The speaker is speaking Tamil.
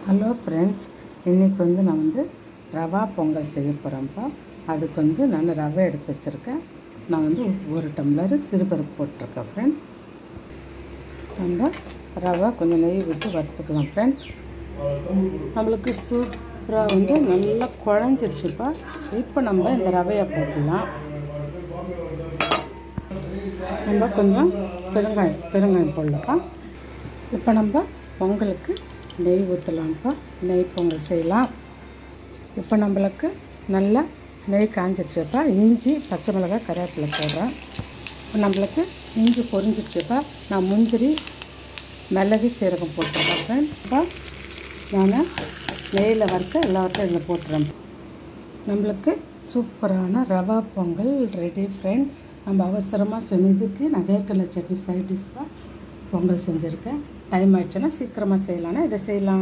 ஹலோ ஃப்ரெண்ட்ஸ், இன்றைக்கி நான் ரவா பொங்கல் செய்ய போகிறேன்ப்பா. அதுக்கு நான் ரவை எடுத்து வச்சுருக்கேன். நான் ஒரு டம்ளர் சிறுபருப்பு போட்டிருக்கேன் ஃப்ரெண்ட். நம்ம ரவை கொஞ்சம் நெய் விட்டு வறுத்துக்கலாம் ஃப்ரெண்ட். நம்மளுக்கு சூப்பராக நல்லா குழஞ்சிடுச்சுப்பா. இப்போ நம்ம இந்த ரவையை போட்டுடலாம். நம்ம கொஞ்சம் பெருங்காயம் போடலப்பா. இப்போ நம்ம பொங்கலுக்கு நெய் ஊற்றலாம்ப்பா. நெய் பொங்கல் செய்யலாம். இப்போ நம்மளுக்கு நல்லா நெய் காஞ்சிடுச்சுப்பா. இஞ்சி, பச்சை மிளகாய், கருவேப்பிலை போடுறேன். இப்போ நம்மளுக்கு இஞ்சி பொரிஞ்சிடுச்சுப்பா. நான் முந்திரி, மிளகு, சீரகம் போட்டுருக்கேன். இப்போ நான் நெய்யில் வறுத்த எல்லாத்தையும் இதில் போட்டுறேன். நம்மளுக்கு சூப்பரான ரவா பொங்கல் ரெடி ஃப்ரெண்ட். நம்ம அவசரமாக செஞ்சதுக்கு நான் வேர்க்கடலை சட்னி சைட் டிஷ்ஷாக பொங்கல் செஞ்சுருக்கேன். டைம் ஆகிடுச்சுன்னா சீக்கிரமாக செய்யலான்னா இதை செய்யலாம்.